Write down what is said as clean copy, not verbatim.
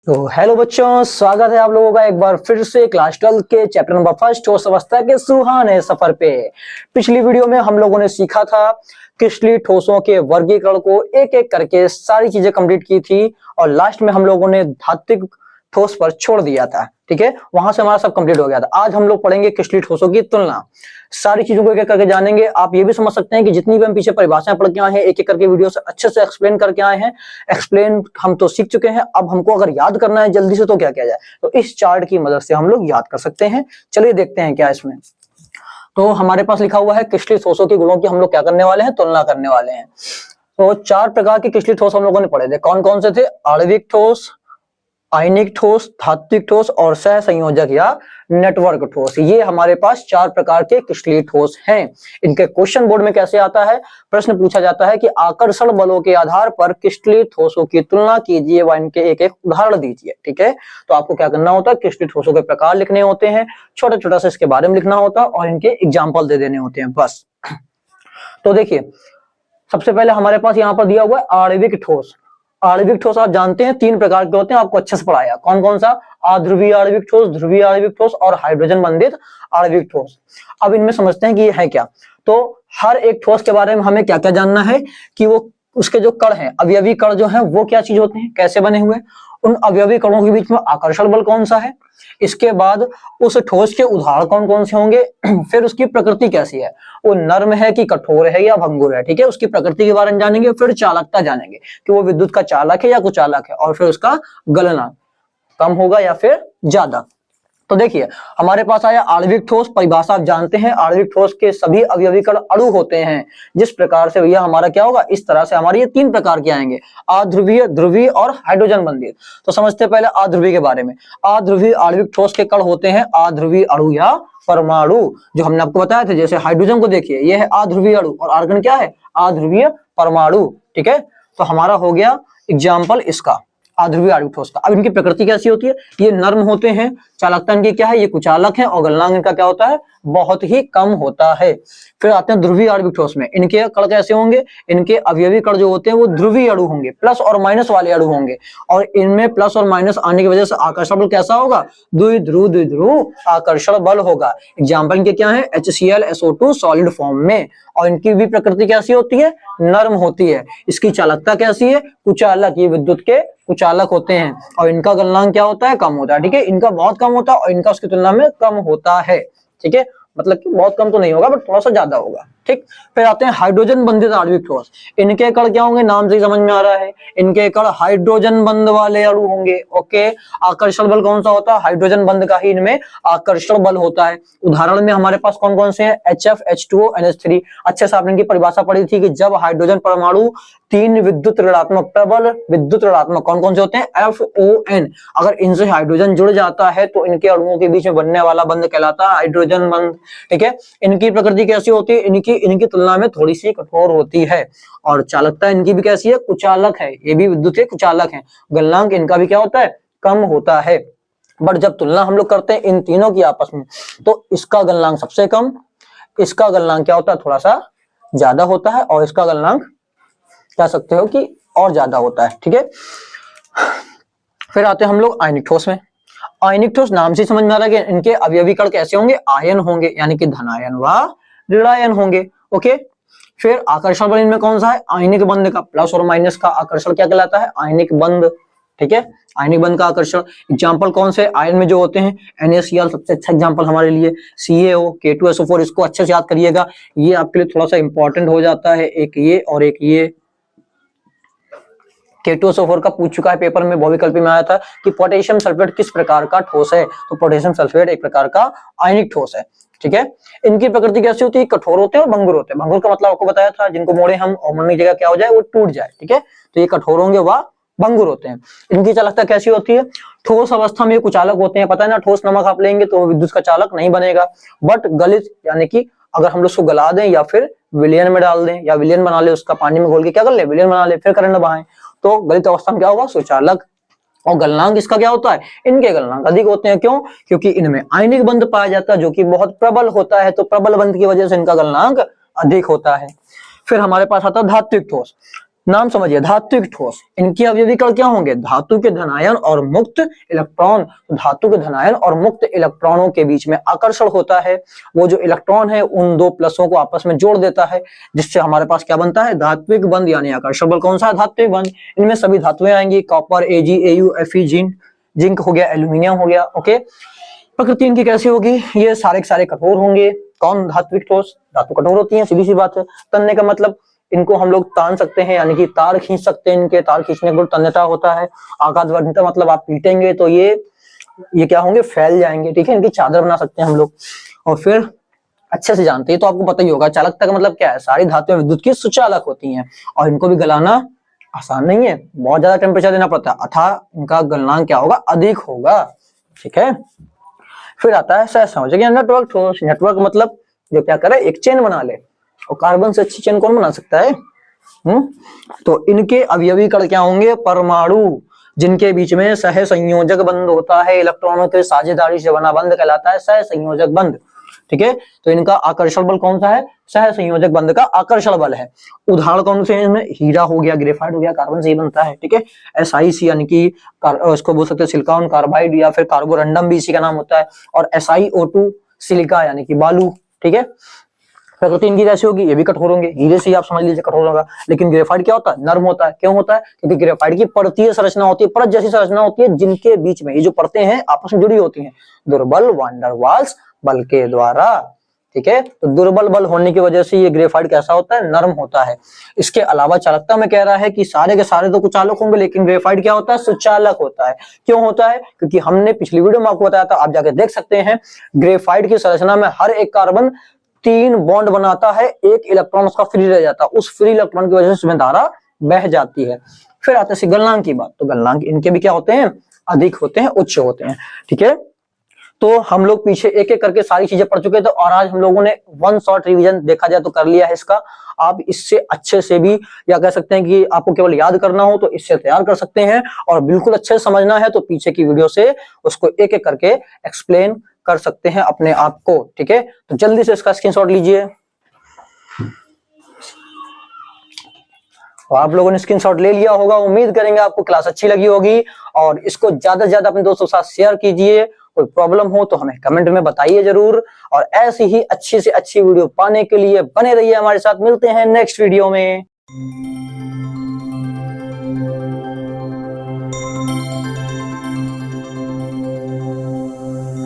तो हेलो बच्चों, स्वागत है आप लोगों का एक बार फिर से क्लास 12 के चैप्टर नंबर 1 ठोस अवस्था के सुहाने सफर पे। पिछली वीडियो में हम लोगों ने सीखा था क्रिस्टलीय ठोसों के वर्गीकरण को एक एक करके सारी चीजें कंप्लीट की थी और लास्ट में हम लोगों ने धात्विक ठोस पर छोड़ दिया था। ठीक है, वहां से हमारा सब कंप्लीट हो गया था। आज हम लोग पढ़ेंगे क्रिस्टलीय ठोसों की तुलना, सारी चीजों को एक एक करके जानेंगे। आप ये भी समझ सकते हैं कि जितनी भी हम पीछे परिभाषाएं पढ़ के आए हैं, एक एक करके वीडियो से अच्छे से एक्सप्लेन करके आए हैं। एक्सप्लेन हम तो सीख चुके हैं, अब हमको अगर याद करना है जल्दी से तो क्या किया जाए, तो इस चार्ट की मदद से हम लोग याद कर सकते हैं। चलिए देखते हैं क्या इसमें। तो हमारे पास लिखा हुआ है क्रिस्टलीय ठोसों के गुणों की हम लोग क्या करने वाले हैं, तुलना करने वाले हैं। तो 4 प्रकार के क्रिस्टलीय ठोस हम लोगों ने पढ़े थे। कौन कौन से थे? आणविक ठोस, आयनिक ठोस, धात्विक ठोस और सहसंयोजक या नेटवर्क ठोस। ये हमारे पास 4 प्रकार के क्रिस्टलीय ठोस हैं। इनके क्वेश्चन बोर्ड में कैसे आता है, प्रश्न पूछा जाता है कि आकर्षण बलों के आधार पर क्रिस्टलीय ठोसों की तुलना कीजिए व इनके एक एक उदाहरण दीजिए। ठीक है, तो आपको क्या करना होता है, क्रिस्टलीय ठोसों के प्रकार लिखने होते हैं, छोटा छोटा सा इसके बारे में लिखना होता है और इनके एग्जाम्पल दे देने होते हैं, बस। तो देखिए, सबसे पहले हमारे पास यहाँ पर दिया हुआ है आणविक ठोस। आणविक ठोस आप जानते हैं 3 प्रकार के होते हैं, आपको अच्छे से पढ़ाया। कौन कौन सा? अध्रुवीय आणविक ठोस, ध्रुवीय आणविक ठोस और हाइड्रोजन बंधित आणविक ठोस। अब इनमें समझते हैं कि ये है क्या। तो हर एक ठोस के बारे में हमें क्या क्या जानना है कि वो उसके जो कण हैं, अवयवी कण जो है वो क्या चीज होते हैं, कैसे बने हुए, उन अवयवी कणों के बीच में आकर्षण बल कौन सा है, इसके बाद उस ठोस के उदाहरण कौन कौन से होंगे, फिर उसकी प्रकृति कैसी है, वो नर्म है कि कठोर है या भंगुर है। ठीक है, उसकी प्रकृति के बारे में जानेंगे, फिर चालकता जानेंगे कि वो विद्युत का चालक है या कुचालक है, और फिर उसका गलनांक कम होगा या फिर ज्यादा। तो देखिए, हमारे पास आया आणविक ठोस। परिभाषा आप जानते हैं, आणविक ठोस के सभी अवयवी कण अणु होते हैं। जिस प्रकार से भैया हमारा क्या होगा, इस तरह से हमारे ये 3 प्रकार के आएंगे, अध्रुवीय, ध्रुवीय और हाइड्रोजन बंधित। तो समझते हैं पहले अध्रुवीय के बारे में। अध्रुवीय आणविक ठोस के कण होते हैं अध्रुवीय अणु या परमाणु, जो हमने आपको बताया था। जैसे हाइड्रोजन को देखिए, ये है अध्रुवीय अणु और आर्गन क्या है, अध्रुवीय परमाणु। ठीक है, तो हमारा हो गया एग्जाम्पल इसका, अध्रुवीय आणविक ठोस का। अब इनकी प्रकृति कैसी होती है, ये नर्म होते हैं, चालकता इनकी क्या है, ये कुचालक है, और गलनांक इनका क्या होता है, बहुत ही कम होता है। फिर आते हैं ध्रुवीय आणविक ठोस में। इनके कण कैसे होंगे, इनके अवयवी कण जो होते हैं वो ध्रुवीय अणु होंगे, प्लस और माइनस वाले अणु होंगे, और इनमें प्लस और माइनस आने की वजह से आकर्षण बल कैसा होगा, द्विध्रुव आकर्षण बल होगा। एग्जाम्पल इनके क्या है, HCl SO2 सॉलिड फॉर्म में। और इनकी भी प्रकृति कैसी होती है, नर्म होती है। इसकी चालकता कैसी है, कुचालक, ये विद्युत के कुचालक होते हैं। और इनका गलनांक क्या होता है, कम होता है। ठीक है, इनका बहुत कम होता है और इनका उसकी तुलना में कम होता है। ठीक है, मतलब कि बहुत कम तो नहीं होगा, बट थोड़ा सा ज्यादा होगा। ठीक, फिर आते हैं हाइड्रोजन बंधित आणविक ठोस। इनके कण क्या होंगे, नाम से ही समझ में आ रहा है, इनके कण हाइड्रोजन बंध वाले अणु होंगे। ओके, आकर्षण बल कौन सा होता है, हाइड्रोजन बंध का ही इनमें आकर्षण बल होता है। उदाहरण में हमारे पास कौन कौन से हैं, HF H2O NH3। अच्छे से आपने इनकी परिभाषा पढ़ी थी कि जब हाइड्रोजन परमाणु 3 विद्युत ऋणात्मक, प्रबल विद्युत ऋणात्मक कौन कौन से होते हैं, FON, अगर इनसे हाइड्रोजन जुड़ जाता है तो इनके अणुओं के बीच में बनने वाला बंध कहलाता है हाइड्रोजन बंध। ठीक है, इनकी प्रकृति कैसी होती है, इनकी तुलना में थोड़ी सी कठोर होती है, और चालकता इनकी भी कैसी है, कुचालक है, ये भी विद्युत के कुचालक है। गलनांक इनका भी क्या होता है, कम होता है। बट जब तुलना हम लोग करते हैं इन तीनों की आपस में, तो इसका गलनांक सबसे कम, इसका गलनांक क्या होता है, थोड़ा सा ज्यादा होता है, और इसका गलनांक कह सकते हो कि और ज्यादा होता है। ठीक है, फिर आते हैं हम लोग आयनिक ठोस में। आयनिक ठोस नाम से समझ में आ रहा है कि इनके अवयवी कण कैसे होंगे, आयन होंगे, यानी कि धनायन व ऋणायन होंगे। ओके, फिर आकर्षण बल इनमें कौन सा है, आयनिक बंध का, प्लस और माइनस का आकर्षण क्या कहलाता है, आयनिक बंध। ठीक है, आयनिक बंध का आकर्षण। एग्जाम्पल कौन से, आयन में जो होते हैं NaCl सबसे अच्छा एग्जाम्पल हमारे लिए, CaO, K2SO4, इसको अच्छे से याद करिएगा, ये आपके लिए थोड़ा सा इंपॉर्टेंट हो जाता है। एक ये और एक ये, K2SO4 का पूछ चुका है पेपर में, बहुविकल्पी में आया था कि पोटेशियम सल्फेट किस प्रकार का ठोस है, तो पोटेशियम सल्फेट एक प्रकार का आयनिक ठोस है। ठीक है, इनकी प्रकृति कैसी होती है, कठोर होते हैं और भंगुर होते हैं। भंगुर का मतलब आपको बताया था, जिनको मोड़े हम और मोड़ने की जगह क्या हो जाए, वो टूट जाए। ठीक है, तो ये कठोर होंगे व भंगुर होते हैं। इनकी चालकता कैसी होती है, ठोस अवस्था में कुचालक होते हैं, पता है ना, ठोस नमक आप लेंगे तो विद्युत का चालक नहीं बनेगा। बट गलित, यानी कि अगर हम लोग उसको गला दें या फिर विलयन में डाल दें, या विलयन बना ले, उसका पानी में घोल के क्या कर ले, विलयन बना ले, फिर करंट बहाएं, तो गलित अवस्था में क्या होगा, सुचालक। और गलनांक इसका क्या होता है, इनके गलनांक अधिक होते हैं। क्यों, क्योंकि इनमें आयनिक बंध पाया जाता है जो कि बहुत प्रबल होता है, तो प्रबल बंध की वजह से इनका गलनांक अधिक होता है। फिर हमारे पास आता है धात्विक ठोस। नाम समझिए, धात्विक ठोस, इनकी अवयवी कण क्या होंगे, धातु के धनायन और मुक्त इलेक्ट्रॉन। धातु के धनायन और मुक्त इलेक्ट्रॉनों के बीच में आकर्षण होता है, वो जो इलेक्ट्रॉन है उन दो प्लसों को आपस में जोड़ देता है, जिससे हमारे पास क्या बनता है, धात्विक बंध यानी आकर्षण बल। कौन सा है, धात्विक बंध। इनमें सभी धातुएं आएंगी, copper, Ag, Au, Fe, zinc हो गया, एल्यूमिनियम हो गया। ओके, प्रकृति इनकी कैसी होगी, ये सारे के सारे कठोर होंगे। कौन, धात्विक ठोस, धातु कठोर होती है, सीधी सी बात है। तन्य का मतलब इनको हम लोग तान सकते हैं, यानी कि तार खींच सकते हैं, इनके तार खींचने को तन्यता होता है। आघातवर्णिता मतलब आप पीटेंगे तो ये क्या होंगे, फैल जाएंगे, ठीक है, इनकी चादर बना सकते हैं हम लोग। और फिर अच्छे से जानते हैं तो आपको पता ही होगा, चालकता का मतलब क्या है, सारी धातुएं विद्युत की सुचालक होती हैं और इनको भी गलाना आसान नहीं है, बहुत ज्यादा टेम्परेचर देना पड़ता है, अतः इनका गलनांक क्या होगा, अधिक होगा। ठीक है, फिर आता है सहसंयोजक नेटवर्क ठोस। नेटवर्क मतलब जो क्या करे, एक चेन बना ले, और कार्बन से अच्छी चेन कौन बना सकता है। तो इनके अवयवी कण क्या होंगे, परमाणु, जिनके बीच में सहसंयोजक बंध होता है, इलेक्ट्रॉनों के साझेदारी से बना बंध कहलाता है सहसंयोजक बंध। ठीक है, तो इनका आकर्षण बल कौन सा है, सहसंयोजक बंध का आकर्षण बल है। उदाहरण कौन से हैं इसमें, हीरा हो गया, ग्रेफाइट हो गया, कार्बन से ही बनता है। ठीक है, SiC यानी कि इसको बोल सकते हैं सिलिकॉन कार्बाइड, या फिर कार्बोरंडम भी इसी का नाम होता है। और SiO2 सिलिका यानी कि बालू। ठीक है, प्रकृति इनकी कैसी होगी, ये भी कठोर होंगे, हीरे से ही आप समझ लीजिए कठोर होगा। लेकिन ग्रेफाइट क्या होता है, नर्म होता है। क्यों होता है, क्योंकि ग्रेफाइट की परतीय संरचना होती है, परत जैसी संरचना होती है, जिनके बीच में ये जो परतें हैं आपस में जुड़ी होती हैं दुर्बल वान डर वाल्स बल के द्वारा। ठीक है, तो दुर्बल बल होने की वजह से ये ग्रेफाइट कैसा होता है, नर्म होता है। इसके अलावा चालकता में कह रहा है कि सारे के सारे तो कुचालक होंगे, लेकिन ग्रेफाइट क्या होता है, सुचालक होता है। क्यों होता है, क्योंकि हमने पिछली वीडियो में आपको बताया था, आप जाके देख सकते हैं, ग्रेफाइट की संरचना में हर एक कार्बन 3 बॉन्ड बनाता है, एक इलेक्ट्रॉन उसका फ्री रह जाता है, उस फ्री इलेक्ट्रॉन की वजह से इसमें धारा बह जाती है। फिर आते हैं गलनांक की बात, तो गलनांक इनके भी क्या होते हैं, अधिक होते हैं, उच्च होते हैं। ठीक है, तो हम लोग पीछे एक एक करके सारी चीजें पढ़ चुके थे, और आज हम लोगों ने वन शॉट रिवीजन देखा जाए तो कर लिया है इसका। आप इससे अच्छे से भी, या कह सकते हैं कि आपको केवल याद करना हो तो इससे तैयार कर सकते हैं, और बिल्कुल अच्छे से समझना है तो पीछे की वीडियो से उसको एक एक करके एक्सप्लेन कर सकते हैं अपने आप को। ठीक है, तो जल्दी से इसका स्क्रीनशॉट लीजिए। तो आप लोगों ने स्क्रीनशॉट ले लिया होगा, उम्मीद करेंगे आपको क्लास अच्छी लगी होगी, और इसको ज्यादा से ज्यादा अपने दोस्तों के साथ शेयर कीजिए। कोई प्रॉब्लम हो तो हमें कमेंट में बताइए जरूर, और ऐसी ही अच्छी से अच्छी वीडियो पाने के लिए बने रहिए हमारे साथ। मिलते हैं नेक्स्ट वीडियो में।